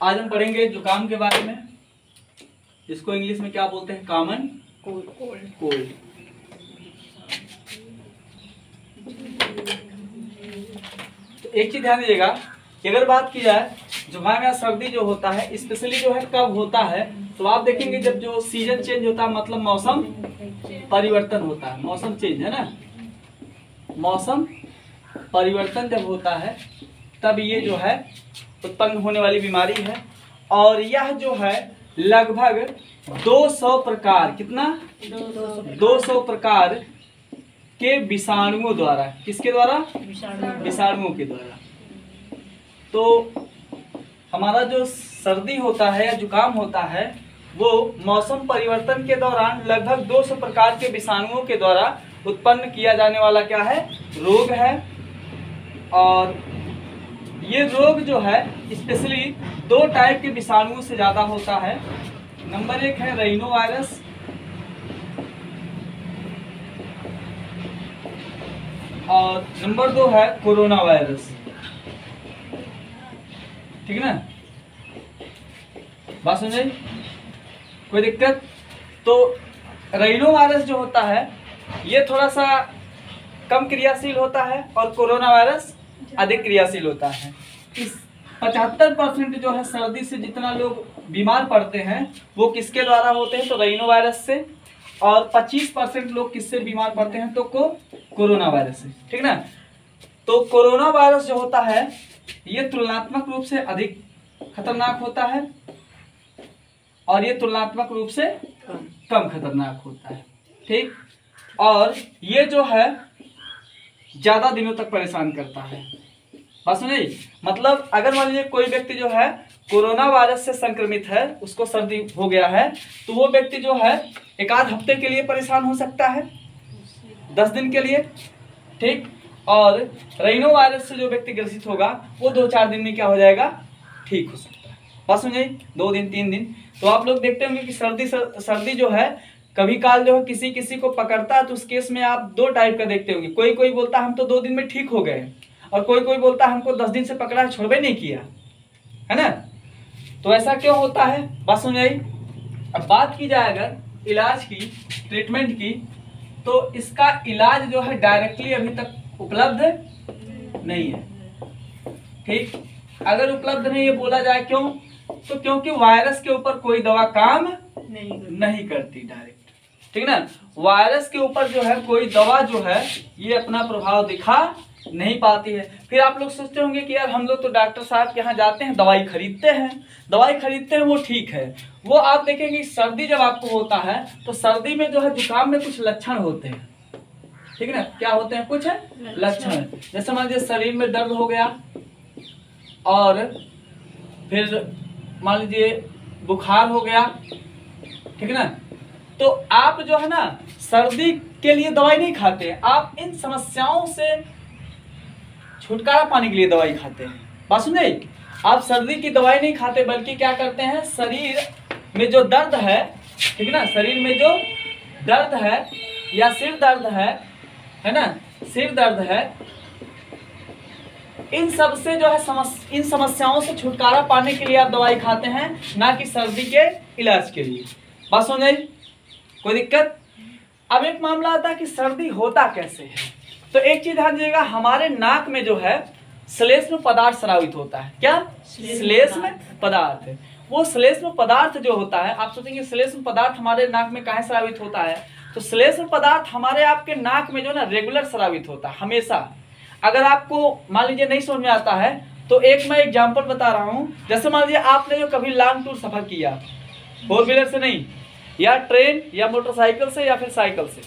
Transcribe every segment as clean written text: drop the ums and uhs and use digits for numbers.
आज हम पढ़ेंगे जुकाम के बारे में, जिसको इंग्लिश में क्या बोलते हैं, कॉमन कोल्ड। तो एक चीज ध्यान दीजिएगा कि अगर बात की जाए जुकाम या सर्दी जो होता है स्पेशली जो है कब होता है, तो आप देखेंगे जब जो सीजन चेंज होता है, मतलब मौसम परिवर्तन होता है, मौसम चेंज है ना, मौसम परिवर्तन जब होता है तब ये जो है उत्पन्न होने वाली बीमारी है। और यह जो है लगभग 200 प्रकार, कितना 200 प्रकार के विषाणुओं द्वारा, किसके द्वारा, विषाणुओं के द्वारा। तो हमारा जो सर्दी होता है या जुकाम होता है वो मौसम परिवर्तन के दौरान लगभग 200 प्रकार के विषाणुओं के द्वारा उत्पन्न किया जाने वाला क्या है, रोग है। और ये रोग जो है स्पेशली 2 टाइप के विषाणुओं से ज्यादा होता है। नंबर 1 है राइनो वायरस और नंबर 2 है कोरोना वायरस। ठीक है ना, बात समझे, कोई दिक्कत? तो राइनो वायरस जो होता है ये थोड़ा सा कम क्रियाशील होता है और कोरोना वायरस अधिक क्रियाशील होता है। इस 75% जो है सर्दी से जितना लोग बीमार पड़ते हैं वो किसके द्वारा होते हैं, तो राइनो वायरस से, और 25% लोग किससे बीमार पड़ते हैं, तो कोरोना वायरस से। ठीक ना, तो कोरोना वायरस जो होता है ये तुलनात्मक रूप से अधिक खतरनाक होता है और ये तुलनात्मक रूप से कम खतरनाक होता है। ठीक, और ये जो है ज्यादा दिनों तक परेशान करता है। बात समझे, मतलब अगर मान लीजिए कोई व्यक्ति जो है कोरोना वायरस से संक्रमित है, उसको सर्दी हो गया है, तो वो व्यक्ति जो है 1-8 हफ्ते के लिए परेशान हो सकता है, 10 दिन के लिए। ठीक, और राइनो वायरस से जो व्यक्ति ग्रसित होगा वो 2-4 दिन में क्या हो जाएगा, ठीक हो सकता है। बात समझे, 2 दिन 3 दिन। तो आप लोग देखते होंगे कि सर्दी जो है कभी काल जो है किसी किसी को पकड़ता है, तो उस केस में आप 2 टाइप का देखते होंगे। कोई कोई बोलता है हम तो 2 दिन में ठीक हो गए, और कोई कोई बोलता है हमको 10 दिन से पकड़ा है, छोड़वे नहीं किया, है ना। तो ऐसा क्यों होता है, बात समझ आई। अब बात की जाए अगर इलाज की, ट्रीटमेंट की, तो इसका इलाज जो है डायरेक्टली अभी तक उपलब्ध नहीं है। ठीक, अगर उपलब्ध नहीं है बोला जाए क्यों, तो क्योंकि वायरस के ऊपर कोई दवा काम नहीं करती डायरेक्ट। ठीक ना, वायरस के ऊपर जो है कोई दवा जो है ये अपना प्रभाव दिखा नहीं पाती है। फिर आप लोग सोचते होंगे कि यार हम लोग तो डॉक्टर साहब के यहाँ जाते हैं, दवाई खरीदते हैं, वो ठीक है। वो आप देखेंगे सर्दी जब आपको होता है तो सर्दी में जो है जुकाम में कुछ लक्षण होते हैं। ठीक है ना, क्या होते हैं, कुछ लक्षण, जैसे मान लीजिए शरीर में दर्द हो गया, और फिर मान लीजिए बुखार हो गया। ठीक है ना, तो आप जो है ना सर्दी के लिए दवाई नहीं खाते, आप इन समस्याओं से छुटकारा पाने के लिए दवाई खाते हैं। बात समझे, आप सर्दी की दवाई नहीं खाते, बल्कि क्या करते हैं, शरीर में जो दर्द है, ठीक है ना, शरीर में जो दर्द है या सिर दर्द है ना, सिर दर्द है, इन सब से जो है इन समस्याओं से छुटकारा पाने के लिए आप दवाई खाते हैं, ना कि सर्दी के इलाज के लिए। बात समझ आई, कोई दिक्कत? अब एक मामला आता है कि सर्दी होता कैसे है। तो एक चीज ध्यान दीजिएगा, हमारे नाक में जो है श्लेष्म पदार्थ स्रावित होता है। क्या श्लेष्म पदार्थ? वो श्लेष्म पदार्थ जो होता है, आप सोचेंगे श्लेष्म पदार्थ हमारे नाक में काहे स्रावित होता है, तो श्लेष्म पदार्थ हमारे आपके नाक में जो ना रेगुलर स्रावित होता है हमेशा। अगर आपको मान लीजिए नहीं समझ में आता है तो एक मैं एग्जांपल बता रहा हूँ। जैसे मान लीजिए आपने जो कभी लॉन्ग टूर सफर किया, 4 व्हीलर से नहीं, या ट्रेन या मोटरसाइकिल से या फिर साइकिल से,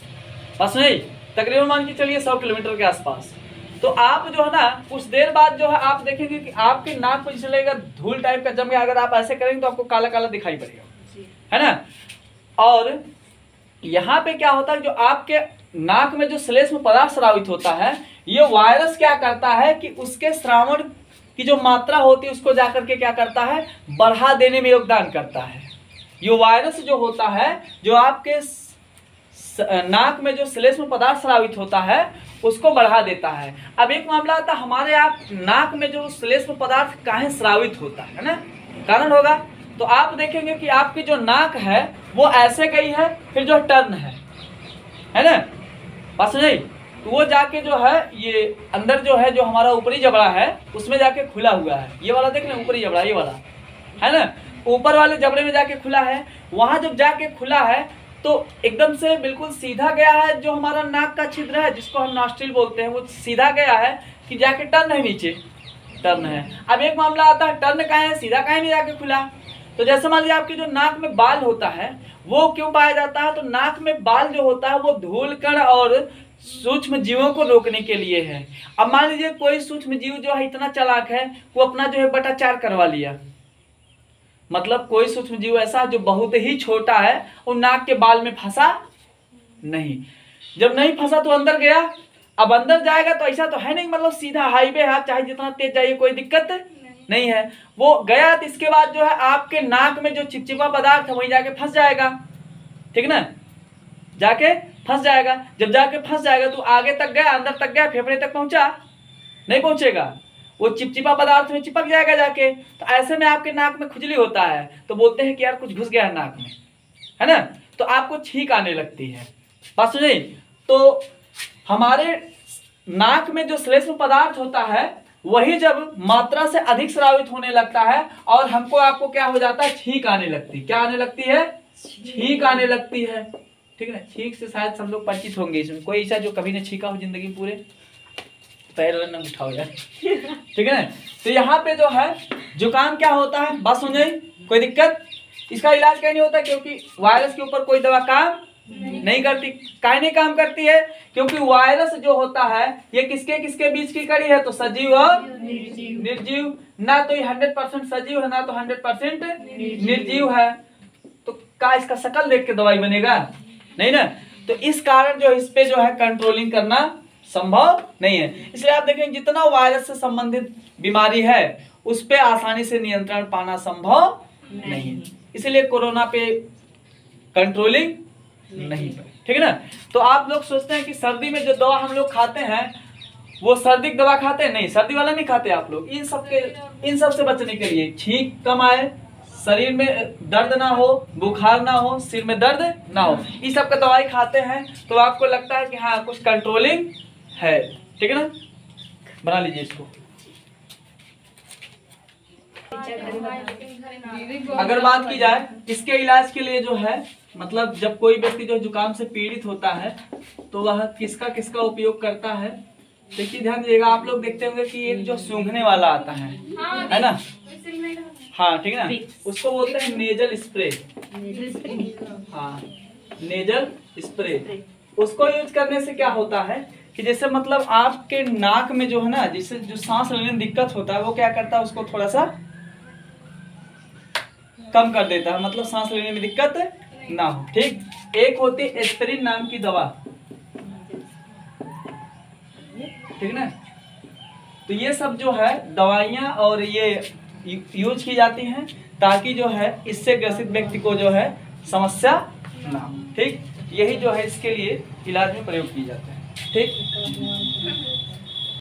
बस नहीं, तकरीबन मान के चलिए 100 किलोमीटर के आसपास, तो आप जो है ना कुछ देर बाद जो है आप देखेंगे कि आपके नाक पर जैसे लगेगा धूल टाइप का जम गया। अगर आप ऐसे करेंगे तो आपको काला काला दिखाई पड़ेगा, है ना। और यहाँ पे क्या होता है, जो आपके नाक में जो श्लेष्म पदार्थ स्रावित होता है, ये वायरस क्या करता है कि उसके श्रावण की जो मात्रा होती है उसको जाकर के क्या करता है, बढ़ा देने में योगदान करता है। ये वायरस जो होता है, जो आपके नाक में जो श्लेष्म पदार्थ स्रावित होता है उसको बढ़ा देता है। अब एक मामला आता है, हमारे आप नाक में जो श्लेष्म पदार्थ काहे स्रावित होता है ना, कारण होगा। तो आप देखेंगे कि आपकी जो नाक है वो ऐसे गई है, फिर जो टर्न है ना, बात समझ। तो वो जाके जो है ये अंदर जो है, जो हमारा ऊपरी जबड़ा है उसमें जाके खुला हुआ है। ये वाला देख लें, ऊपरी जबड़ा ये वाला है ना, ऊपर वाले जबड़े में जाके खुला है। वहां जब जाके खुला है तो एकदम से बिल्कुल सीधा गया है, जो हमारा नाक का छिद्र है जिसको हम नॉस्ट्रिल बोलते हैं, वो सीधा गया है कि जाके टर्न है, नीचे टर्न है। अब एक मामला आता है टर्न कहाँ है, सीधा कहाँ नहीं जाके खुला। तो जैसे मान लीजिए आपकी जो नाक में बाल होता है वो क्यों पाया जाता है, तो नाक में बाल जो होता है वो धूल कण और सूक्ष्म जीवों को रोकने के लिए है। अब मान लीजिए कोई सूक्ष्म जीव जो है इतना चालाक है, वो अपना जो है बटाचार करवा लिया। मतलब कोई सूक्ष्म जीव ऐसा जो बहुत ही छोटा है, वो नाक के बाल में फंसा नहीं। जब नहीं फंसा तो अंदर गया। अब अंदर जाएगा तो ऐसा तो है नहीं, मतलब सीधा हाईवे है, चाहे जितना तेज जाइए कोई दिक्कत नहीं है। वो गया तो इसके बाद जो है आपके नाक में जो चिपचिपा पदार्थ है वही जाके फंस जाएगा, ठीक ना, जाके फंस जाएगा। जब जाके फंस जाएगा तो आगे तक गया, अंदर तक गया, फेफड़े तक पहुंचा नहीं पहुंचेगा, वो चिपचिपा पदार्थ में चिपक जाएगा जाके। तो ऐसे में आपके नाक में खुजली होता है, तो बोलते हैं कि यार कुछ घुस गया है नाक में, है ना, तो आपको छींक आने लगती है। बात सुनिए, तो हमारे नाक में जो श्लेष्म पदार्थ होता है वही जब मात्रा से अधिक स्रावित होने लगता है और हमको आपको क्या हो जाता है, छींक आने लगती है। क्या आने लगती है, छींक आने लगती है, ठीक है ना। छींक से शायद सब लोग परिचित होंगे। इसमें कोई ऐसा जो कभी ने छींका हो जिंदगी पूरे, पैर न उठाओ यार, ठीक है ना। तो यहाँ पे जो है जुकाम क्या होता है, बात समझ आई, कोई दिक्कत। इसका इलाज क्या नहीं होता, क्योंकि वायरस के ऊपर कोई दवा काम नहीं करती। काहे नहीं काम करती है, क्योंकि वायरस जो होता है ये किसके किसके बीच की कड़ी है, तो सजीव और निर्जीव। ना तो ये 100% सजीव है, ना तो 100% निर्जीव है। तो क्या इसका शकल देख के दवाई बनेगा, नहीं ना। तो इस कारण जो इस पे जो है कंट्रोलिंग करना संभव नहीं है। इसलिए आप देखें जितना वायरस से संबंधित बीमारी है उस पे आसानी से नियंत्रण पाना संभव नहीं है। इसलिए कोरोना पे कंट्रोलिंग नहीं है, ठीक है ना। तो आप लोग सोचते हैं कि सर्दी में जो दवा हम लोग खाते हैं वो सर्दी की दवा खाते हैं, नहीं, सर्दी वाला नहीं खाते आप लोग। इन सब से बचने के लिए, छींक कम आए, शरीर में दर्द ना हो, बुखार ना हो, सिर में दर्द ना हो, इस सब का दवाई खाते हैं तो आपको लगता है कि हाँ कुछ कंट्रोलिंग है, ठीक है ना। बना लीजिए इसको। अगर बात की जाए इसके इलाज के लिए जो है, मतलब जब कोई व्यक्ति जो जुकाम से पीड़ित होता है तो वह किसका किसका उपयोग करता है, देखिए ध्यान दीजिएगा। आप लोग देखते होंगे कि एक जो सूंघने वाला आता है ना, हाँ ठीक है ना, उसको बोलते हैं नेजल स्प्रे। हाँ, नेजल स्प्रे। उसको यूज करने से क्या होता है कि जैसे मतलब आपके नाक में जो है ना, जिससे जो सांस लेने में दिक्कत होता है वो क्या करता है, उसको थोड़ा सा कम कर देता है, मतलब सांस लेने में दिक्कत ना हो, ठीक। एक होती है एस्पिरिन नाम की दवा, ठीक ना। तो ये सब जो है दवाइयाँ और ये यूज की जाती हैं ताकि जो है इससे ग्रसित व्यक्ति को जो है समस्या ना हो, ठीक। यही जो है इसके लिए इलाज में प्रयोग की जाता है, ठीक।